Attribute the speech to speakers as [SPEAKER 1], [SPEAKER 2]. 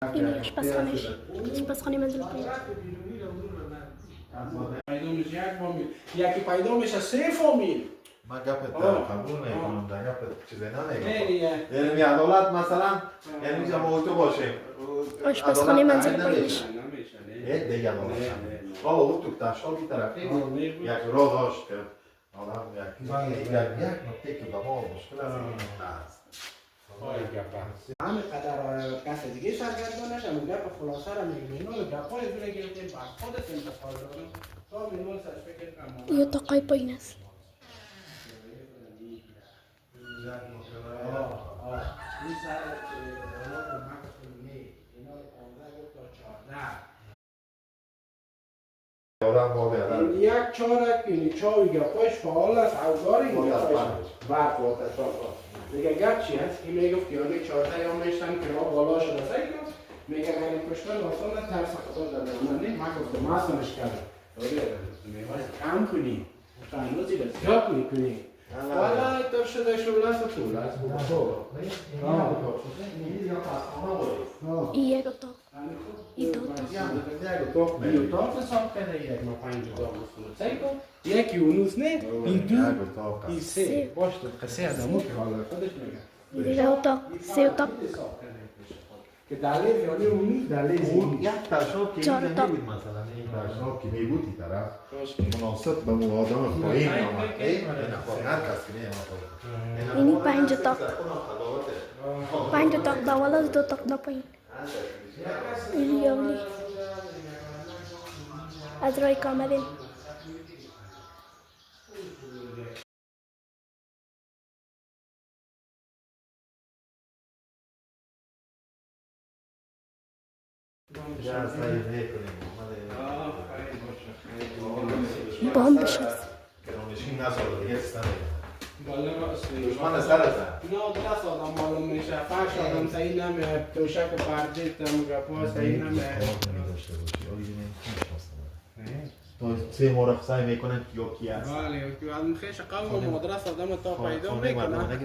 [SPEAKER 1] این آشپزخانه منزل پایین.
[SPEAKER 2] پیدا میشه یک فامیل، یکی پیدا میشه 3 فامیل.
[SPEAKER 3] من گپت قبول نمیکنم، در گپت چیزی نمیگم. یعنی عدالت مثلا یعنی میشه ما تو باشیم.
[SPEAKER 1] آشپزخانه منزل پایین.
[SPEAKER 3] دیگه عدالت. او تو تاشو بی طرفی یک راه داشت که آدم یک نکته که دما مشکل است.
[SPEAKER 2] همه قدر کس دیگه سرگردانش همون گپ خلاصه را میگیم. اینا گپای دیگه گرفتیم بعد خودت انتقال دادن تا میمون سرش فکر کنم.
[SPEAKER 1] یه تاقای پایین است.
[SPEAKER 2] این سر اونا رو مکسونی اینا رو 15 تا 14. این یک چارک اینی چاوی گپاش فعال است اوزار این گپاش برق واتش دیگه گپ چی هست که میگفت یعنی 14 یا میشتن که ما بالا شده سایی میگه غیر کشتن آسان ترس خدا داده من نه من گفتم ما سمش کردم کم کنی چند روزی رو زیاد میکنی والا تو شده شوله سطول از
[SPEAKER 1] این یک اتاق. این دو اتاق.
[SPEAKER 2] این اتاق حساب کرده یک ما 5 اتاق مستند یکی اونوز نه این دو این 3 باش تو قصه آدمو که حالا خودش میگه
[SPEAKER 1] دیگه اتاق. 3 اتاق.
[SPEAKER 2] که دلیل یعنی اونی دلیل
[SPEAKER 3] اون یک تاشو که
[SPEAKER 1] چهار تا.
[SPEAKER 3] نمیبود مثلا این تاشو که میبود این طرف مناسب به مو آدم پایین آمد هر کس که نمیاد
[SPEAKER 1] اینی 5 اتاق. 5 اتاق دا بالا 2 اتاق دا پایین. این یولی از رای که آمدیم. بامبش هست.
[SPEAKER 3] کرانشین نسال دیگه استنه
[SPEAKER 2] بالا راست
[SPEAKER 3] دشمن سر است
[SPEAKER 2] نه درست آدم معلوم میشه فرش آدم صحیح نمیه توشک پرده تم گپا صحیح نمیه
[SPEAKER 3] تو سه مورخ سعی میکنن که یکی است
[SPEAKER 2] بله آدم خیش قوم مدرس آدم تا پیدا میکنه